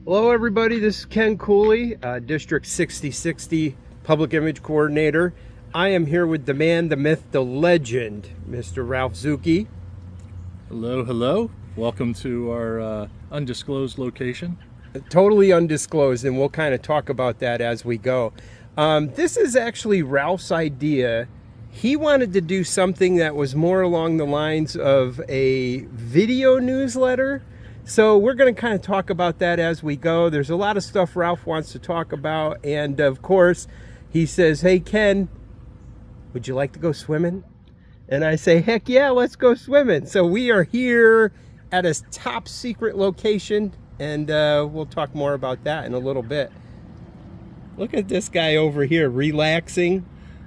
Hello everybody, this is Ken Cooley, District 6060 Public Image Coordinator. I am here with the man, the myth, the legend, Mr. Ralph Zuke. Hello, hello. Welcome to our undisclosed location. Totally undisclosed, and we'll kind of talk about that as we go. This is actually Ralph's idea. He wanted to do something that was more along the lines of a video newsletter. So we're going to kind of talk about that as we go. There's a lot of stuff Ralph wants to talk about. And of course, he says, hey, Ken, would you like to go swimming? And I say, heck yeah, let's go swimming. So we are here at a top secret location, and we'll talk more about that in a little bit. Look at this guy over here relaxing.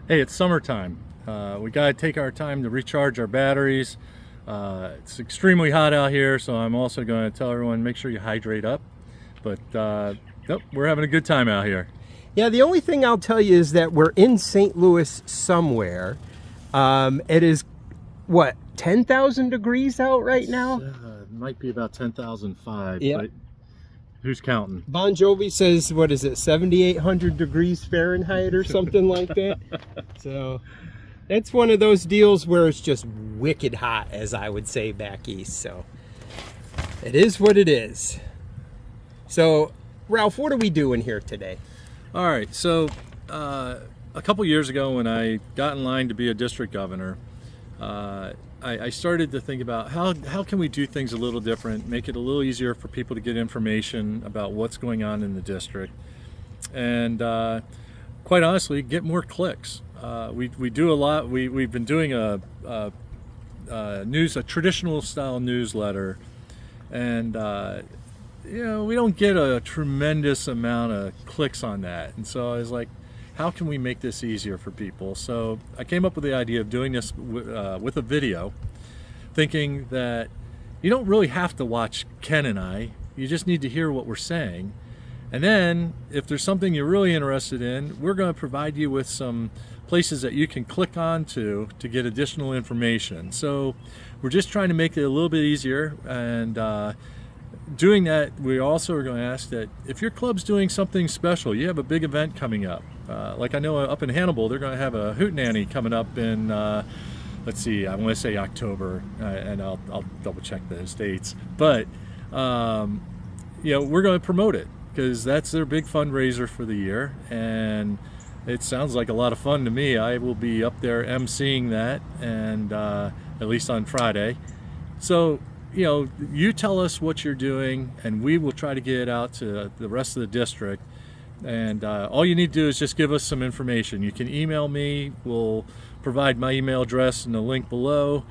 Hey, it's summertime. We got to take our time to recharge our batteries. It's extremely hot out here, so I'm also going to tell everyone, make sure you hydrate up. But nope, we're having a good time out here. Yeah, the only thing I'll tell you is that we're in St. Louis somewhere. It is, what, 10,000 degrees out right now? It might be about 10,005, yeah. But who's counting? Bon Jovi says, what is it, 7,800 degrees Fahrenheit or something like that? So it's one of those deals where it's just wicked hot, as I would say back east. So it is what it is. So, Ralph, what are we doing here today? All right, so a couple years ago when I got in line to be a district governor, I started to think about how can we do things a little different, make it a little easier for people to get information about what's going on in the district, and quite honestly, get more clicks. We do a lot. We've been doing a traditional style newsletter, and you know, we don't get a tremendous amount of clicks on that. And so I was like, how can we make this easier for people? So I came up with the idea of doing this with a video, thinking that you don't really have to watch Ken and I. You just need to hear what we're saying. And then if there's something you're really interested in, we're going to provide you with some places that you can click on to get additional information. So we're just trying to make it a little bit easier, and doing that, we also are going to ask that if your club's doing something special, you have a big event coming up. Like I know up in Hannibal, they're going to have a hootenanny coming up in, let's see, I want to say October, and I'll double check those dates. But you know, we're going to promote it because that's their big fundraiser for the year, and it sounds like a lot of fun to me. I will be up there emceeing that, and at least on Friday. So, you know, you tell us what you're doing, and we will try to get it out to the rest of the district. And all you need to do is just give us some information. You can email me. We'll provide my email address in the link below.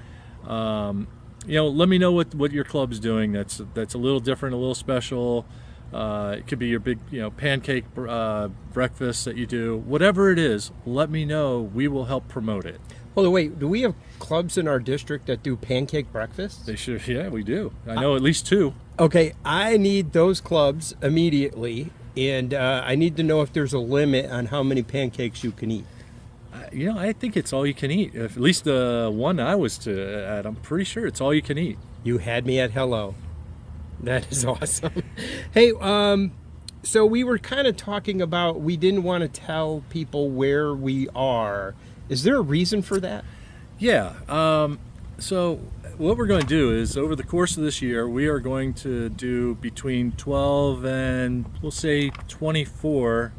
You know, let me know what your club's doing that's a little different, a little special. It could be your big, you know, pancake breakfast that you do. Whatever it is, let me know. We will help promote it. Well, wait, do we have clubs in our district that do pancake breakfast? They should, yeah, we do. I know at least two. Okay, I need those clubs immediately, and I need to know if there's a limit on how many pancakes you can eat. You know, I think it's all you can eat. At least the one I was at, I'm pretty sure it's all you can eat. You had me at hello. That is awesome. Hey, so we were kind of talking about we didn't want to tell people where we are. Is there a reason for that? Yeah. So what we're going to do is over the course of this year, we are going to do between 12 and we'll say 24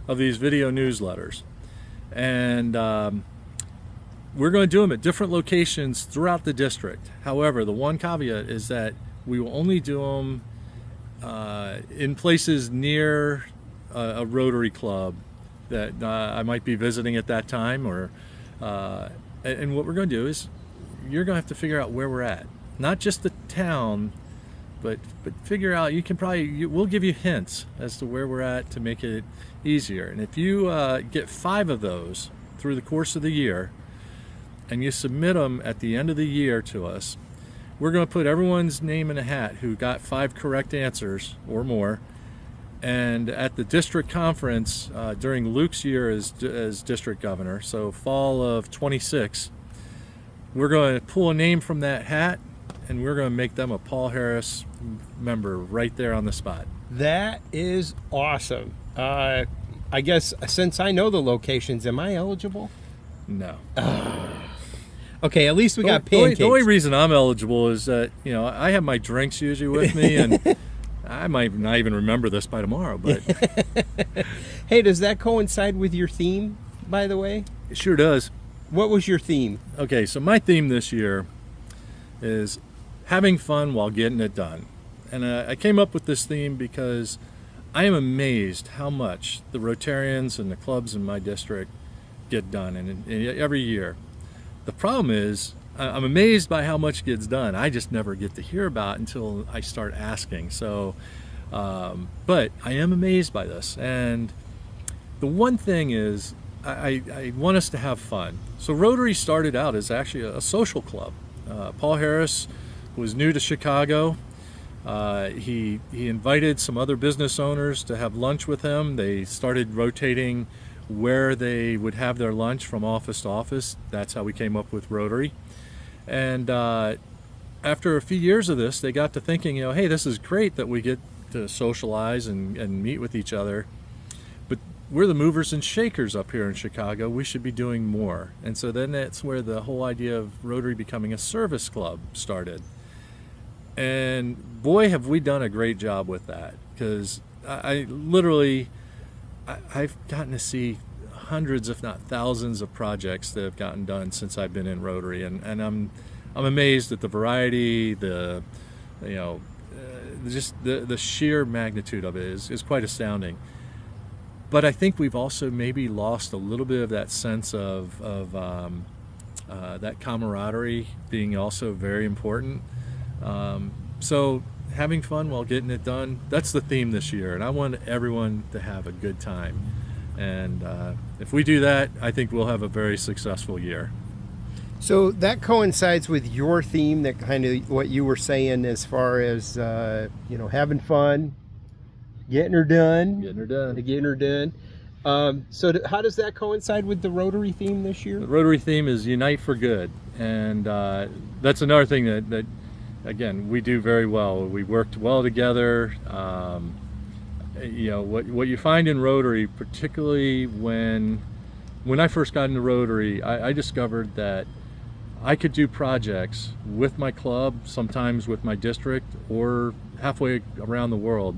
of these video newsletters. And we're going to do them at different locations throughout the district. However, the one caveat is that we will only do them in places near a Rotary club that I might be visiting at that time, or and what we're going to do is you're going to have to figure out where we're at, not just the town, but figure out. You can probably we'll give you hints as to where we're at to make it easier. And if you get 5 of those through the course of the year, and you submit them at the end of the year to us, we're going to put everyone's name in a hat who got 5 correct answers or more. And at the district conference during Luke's year as district governor, so fall of '26, we're going to pull a name from that hat and we're going to make them a Paul Harris member right there on the spot. That is awesome. I guess since I know the locations, am I eligible? No. Okay, at least we got pancakes. The only reason I'm eligible is that, you know, I have my drinks usually with me, and I might not even remember this by tomorrow. But hey, does that coincide with your theme, by the way? it sure does. What was your theme? Okay, so my theme this year is having fun while getting it done. And I came up with this theme because I am amazed how much the Rotarians and the clubs in my district get done and every year. The problem is I'm amazed by how much gets done. I just never get to hear about it until I start asking. So, but I am amazed by this. And the one thing is I want us to have fun. So Rotary started out as actually a social club. Paul Harris was new to Chicago. He invited some other business owners to have lunch with him. They started rotating where they would have their lunch from office to office. That's how we came up with Rotary. And after a few years of this, they got to thinking, you know, hey, this is great that we get to socialize and meet with each other. But we're the movers and shakers up here in Chicago. We should be doing more. And so then that's where the whole idea of Rotary becoming a service club started. And boy, have we done a great job with that, because I've gotten to see hundreds, if not thousands, of projects that have gotten done since I've been in Rotary, and I'm amazed at the variety, the sheer magnitude of it is quite astounding. But I think we've also maybe lost a little bit of that sense of that camaraderie being also very important. So having fun while getting it done, that's the theme this year, and I want everyone to have a good time. And if we do that, I think we'll have a very successful year. So that coincides with your theme, that kind of what you were saying as far as having fun, getting her done. So how does that coincide with the Rotary theme this year? The Rotary theme is Unite for Good, and that's another thing that again, we do very well. We worked well together. What you find in Rotary, particularly when I first got into Rotary, I discovered that I could do projects with my club, sometimes with my district, or halfway around the world.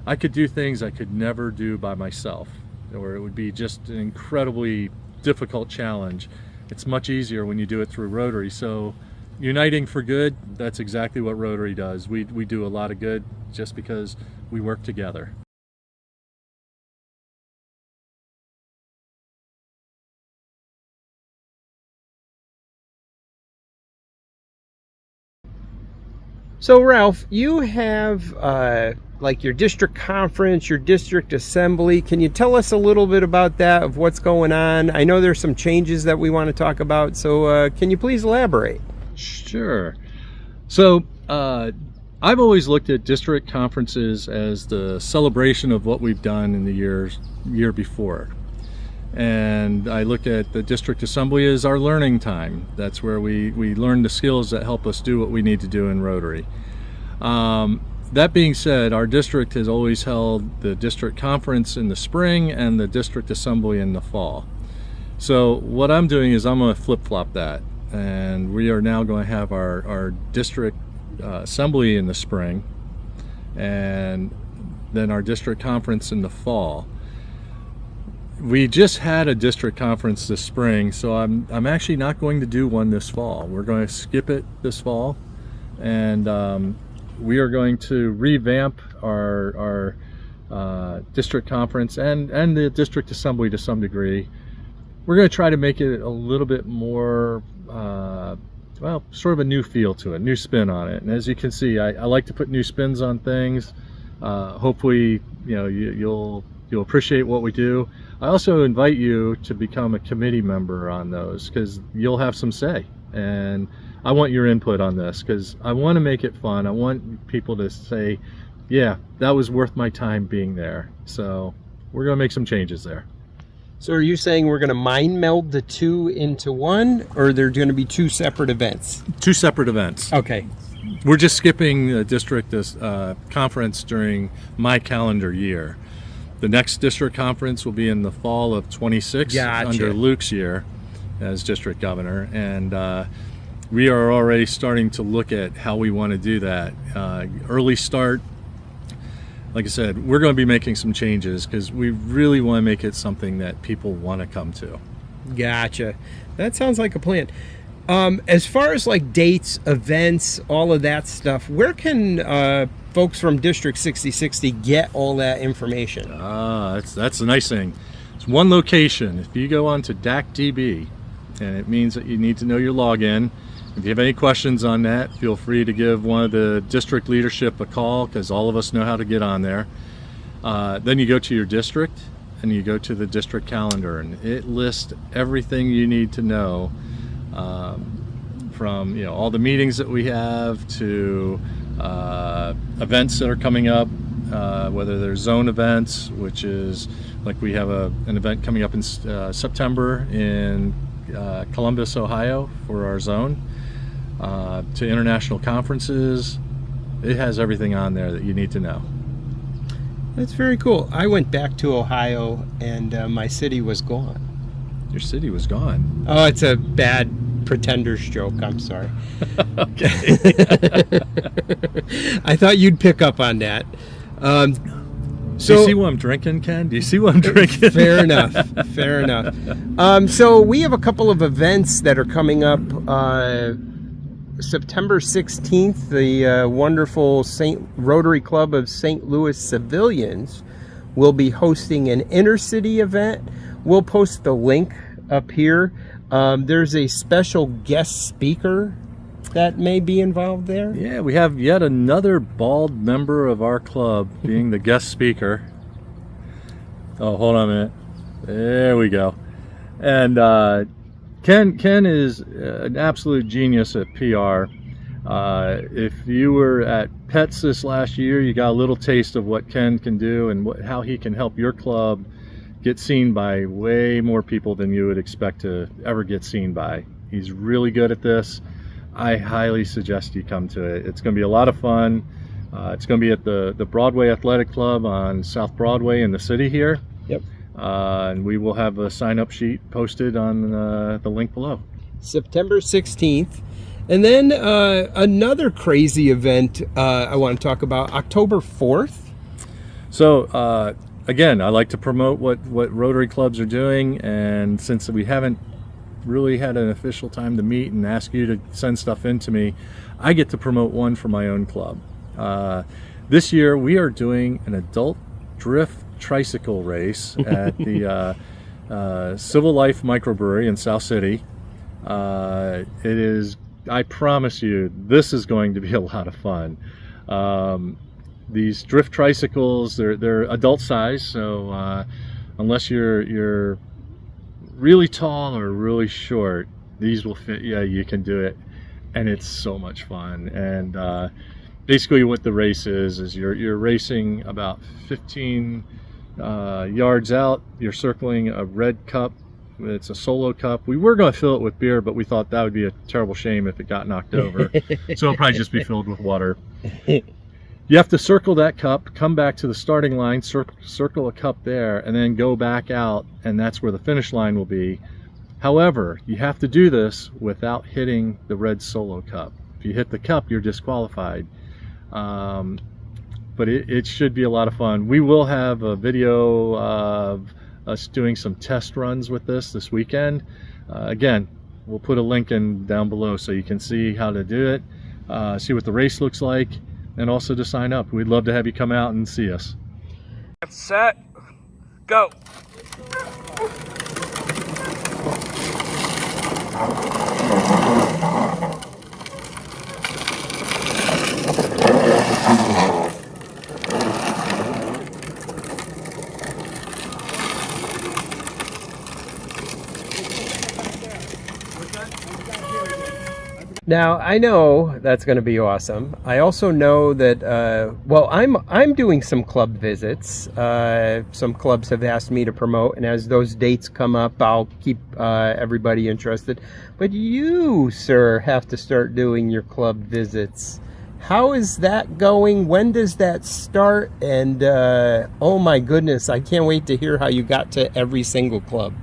I could do things I could never do by myself, or it would be just an incredibly difficult challenge. It's much easier when you do it through Rotary. So uniting for good, that's exactly what Rotary does. We do a lot of good just because we work together. So Ralph, you have like your district conference, your district assembly. Can you tell us a little bit about that, of what's going on? I know there's some changes that we want to talk about, so can you please elaborate? Sure. So I've always looked at district conferences as the celebration of what we've done in the year before. And I look at the district assembly as our learning time. That's where we learn the skills that help us do what we need to do in Rotary. That being said, our district has always held the district conference in the spring and the district assembly in the fall. So what I'm doing is I'm going to flip-flop that. And we are now going to have our district assembly in the spring, and then our district conference in the fall. We just had a district conference this spring, so I'm actually not going to do one this fall. We're going to skip it this fall, and we are going to revamp our district conference and the district assembly to some degree. We're going to try to make it a little bit more sort of a new feel to it, new spin on it. And as you can see, I like to put new spins on things. Hopefully, you'll appreciate what we do. I also invite you to become a committee member on those, because you'll have some say. And I want your input on this, because I want to make it fun. I want people to say, yeah, that was worth my time being there. So we're going to make some changes there. So are you saying we're going to mind meld the two into one, or they're going to be two separate events? Two separate events. Okay. We're just skipping the district conference during my calendar year. The next district conference will be in the fall of 26 Gotcha. under Luke's year as district governor, and we are already starting to look at how we want to do that. Early start, like I said, we're going to be making some changes because we really want to make it something that people want to come to. Gotcha. That sounds like a plan. As far as like dates, events, all of that stuff, where can folks from District 6060 get all that information? That's the nice thing. It's one location. If you go on to DACDB, and it means that you need to know your login. If you have any questions on that, feel free to give one of the district leadership a call, because all of us know how to get on there. Then you go to your district and you go to the district calendar, and it lists everything you need to know, from all the meetings that we have to events that are coming up, whether they're zone events, which is like we have an event coming up in September in Columbus, Ohio for our zone, to international conferences. It has everything on there that you need to know. That's very cool. I went back to Ohio and my city was gone. Your city was gone. Oh, it's a bad Pretenders joke. I'm sorry. Okay. I thought you'd pick up on that. Do you see what I'm drinking, Ken? Do you see what I'm drinking? Fair enough. Fair enough. So we have a couple of events that are coming up. September 16th, the wonderful Rotary Club of St. Louis Civilians will be hosting an inner-city event. We'll post the link up here. There's a special guest speaker that may be involved there. Yeah, we have yet another bald member of our club being the guest speaker. Oh, hold on a minute. There we go. And Ken is an absolute genius at PR. If you were at Pets this last year, you got a little taste of what Ken can do and how he can help your club get seen by way more people than you would expect to ever get seen by. He's really good at this. I highly suggest you come to it. It's going to be a lot of fun. It's going to be at the Broadway Athletic Club on South Broadway in the city here. Yep. And we will have a sign-up sheet posted on the link below. September 16th. And then another crazy event I want to talk about, October 4th. So, again, I like to promote what Rotary clubs are doing, and since we haven't really had an official time to meet and ask you to send stuff in to me, I get to promote one for my own club. This year we are doing an adult drift tricycle race at the Civil Life Microbrewery in South City. It is, I promise you, this is going to be a lot of fun. These drift tricycles, they're adult size, so unless you're really tall or really short, these will fit. Yeah, you can do it, and it's so much fun. And basically what the race is you're racing about 15 yards out. You're circling a red cup. It's a solo cup. We were going to fill it with beer, but we thought that would be a terrible shame if it got knocked over. So it'll probably just be filled with water. You have to circle that cup, come back to the starting line, circle a cup there, and then go back out, and that's where the finish line will be. However, you have to do this without hitting the red solo cup. If you hit the cup, you're disqualified. But it should be a lot of fun. We will have a video of us doing some test runs with this weekend. Again, we'll put a link in down below so you can see how to do it, see what the race looks like, and also to sign up. We'd love to have you come out and see us. Set, go. Now, I know that's going to be awesome. I also know that, I'm doing some club visits. Some clubs have asked me to promote, and as those dates come up, I'll keep everybody interested. But you, sir, have to start doing your club visits. How is that going? When does that start? And, oh my goodness, I can't wait to hear how you got to every single club.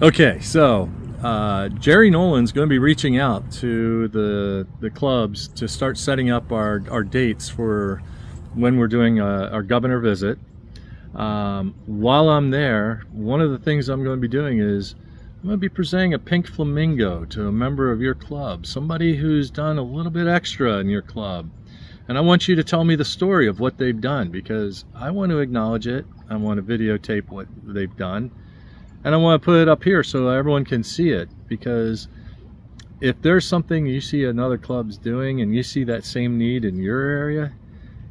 Okay, so Jerry Nolan's going to be reaching out to the clubs to start setting up our dates for when we're doing our governor visit. While I'm there, one of the things I'm going to be doing is I'm going to be presenting a pink flamingo to a member of your club, somebody who's done a little bit extra in your club. And I want you to tell me the story of what they've done, because I want to acknowledge it. I want to videotape what they've done. And I want to put it up here so everyone can see it, because if there's something you see another club's doing and you see that same need in your area,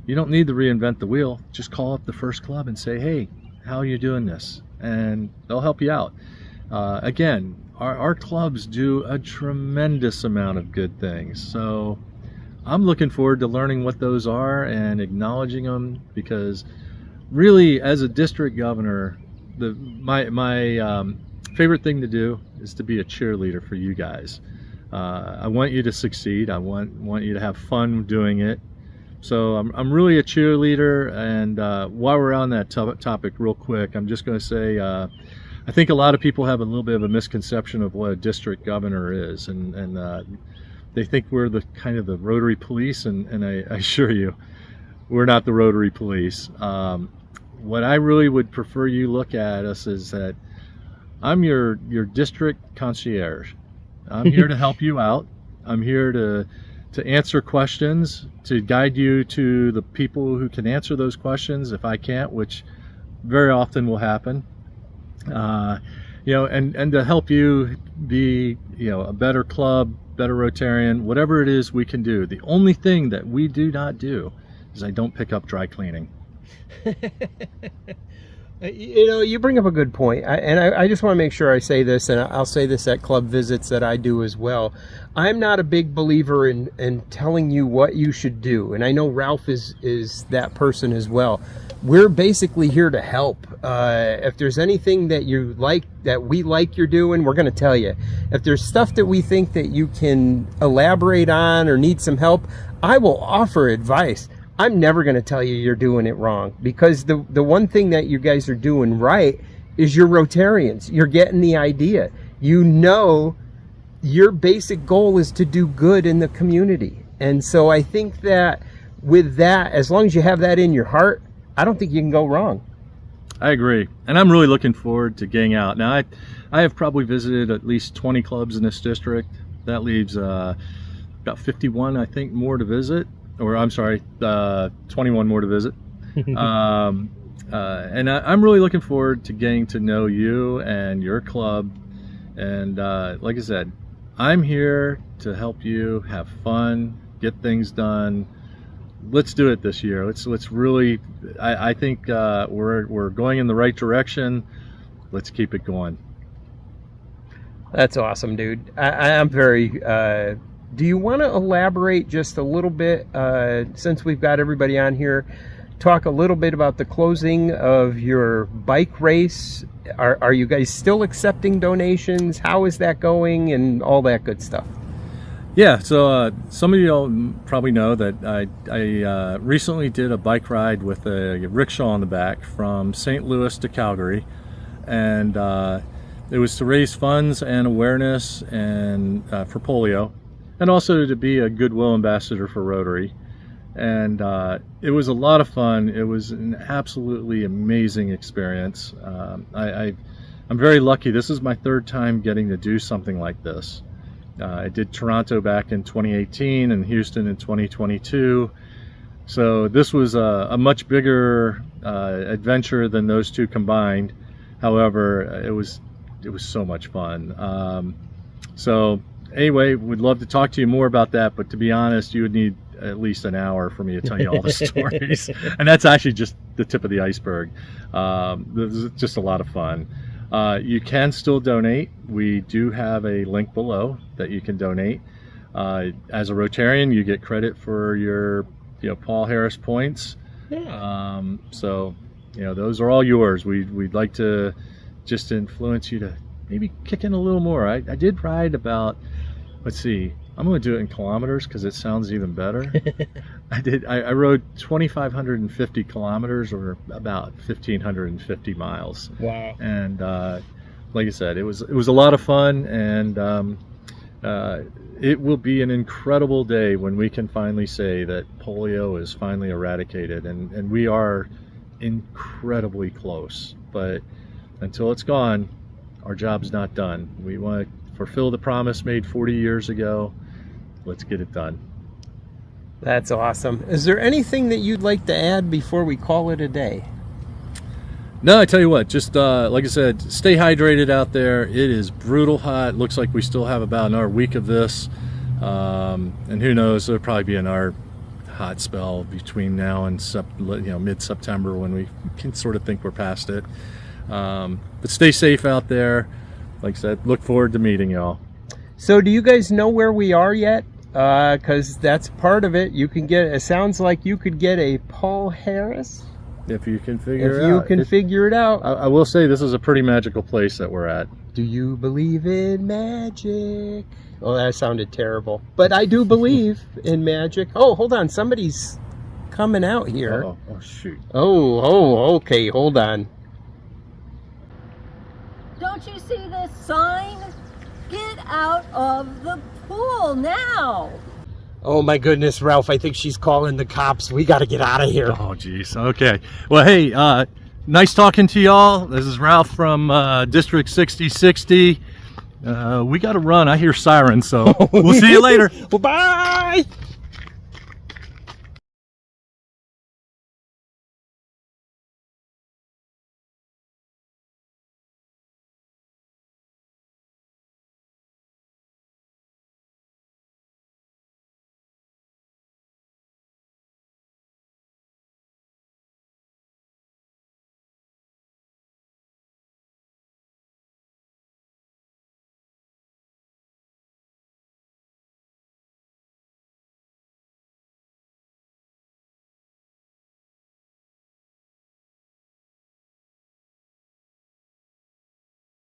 you don't need to reinvent the wheel. Just call up the first club and say, hey, how are you doing this? And they'll help you out. Again, our clubs do a tremendous amount of good things. So I'm looking forward to learning what those are and acknowledging them, because really, as a district governor, my favorite thing to do is to be a cheerleader for you guys. I want you to succeed. I want you to have fun doing it. So I'm really a cheerleader. And while we're on that topic real quick, I'm just going to say I think a lot of people have a little bit of a misconception of what a district governor is, and they think we're the kind of the Rotary police, and I assure you, we're not the Rotary police. What I really would prefer you look at us is that I'm your district concierge. I'm here to help you out. I'm here to answer questions, to guide you to the people who can answer those questions if I can't, which very often will happen. And to help you be, a better club, better Rotarian, whatever it is we can do. The only thing that we do not do is I don't pick up dry cleaning. You bring up a good point. I just want to make sure I say this, and I'll say this at club visits that I do as well. I'm not a big believer in telling you what you should do, and I know Ralph is that person as well. We're basically here to help. If there's anything that you like, that we like you're doing, we're going to tell you. If there's stuff that we think that you can elaborate on or need some help, I will offer advice. I'm never going to tell you you're doing it wrong, because the one thing that you guys are doing right is you're Rotarians. You're getting the idea. Your basic goal is to do good in the community. And so I think that with that, as long as you have that in your heart, I don't think you can go wrong. I agree. And I'm really looking forward to getting out. Now, I have probably visited at least 20 clubs in this district. That leaves about 51, I think, more to visit. Or I'm sorry, 21 more to visit. And I'm really looking forward to getting to know you and your club. And like I said, I'm here to help you have fun, get things done. Let's do it this year. Let's really. I think we're going in the right direction. Let's keep it going. That's awesome, dude. I'm very. Do you want to elaborate just a little bit, since we've got everybody on here? Talk a little bit about the closing of your bike race. Are you guys still accepting donations? How is that going, and all that good stuff? Yeah, so some of you probably know that I recently did a bike ride with a rickshaw on the back from St. Louis to Calgary, and it was to raise funds and awareness and for polio, and also to be a goodwill ambassador for Rotary. And it was a lot of fun. It was an absolutely amazing experience. I'm very lucky. This is my third time getting to do something like this. I did Toronto back in 2018 and Houston in 2022. So this was a much bigger adventure than those two combined. However, it was so much fun. So anyway, we'd love to talk to you more about that, but to be honest, you would need at least an hour for me to tell you all the stories. And that's actually just the tip of the iceberg. This is just a lot of fun. You can still donate. We do have a link below that you can donate. As a Rotarian, you get credit for your Paul Harris points. Yeah. So those are all yours. We'd like to just influence you to maybe kick in a little more. I did ride about, let's see, I'm going to do it in kilometers because it sounds even better. I rode 2,550 kilometers, or about 1,550 miles. Wow. And like I said, it was a lot of fun, and it will be an incredible day when we can finally say that polio is finally eradicated, and we are incredibly close. But until it's gone, our job's not done. We want to fulfill the promise made 40 years ago. Let's get it done. That's awesome. Is there anything that you'd like to add before we call it a day? No, I tell you what, just like I said, stay hydrated out there. It is brutal hot. Looks like we still have about another week of this. And who knows, there'll probably be another hot spell between now and mid-September, when we can sort of think we're past it. But stay safe out there. Like I said, look forward to meeting y'all. So do you guys know where we are yet? Because that's part of it. You can get, it sounds like you could get a Paul Harris. If you can figure it out. If you can figure it out. I will say this is a pretty magical place that we're at. Do you believe in magic? Oh, that sounded terrible. But I do believe in magic. Oh, hold on. Somebody's coming out here. Oh, shoot. Oh, okay. Hold on. Don't you see this sign? Get out of the pool now! Oh my goodness, Ralph, I think she's calling the cops. We got to get out of here. Oh, geez. Okay. Well, hey, nice talking to y'all. This is Ralph from District 6060. We got to run. I hear sirens, so we'll see you later. Well, bye!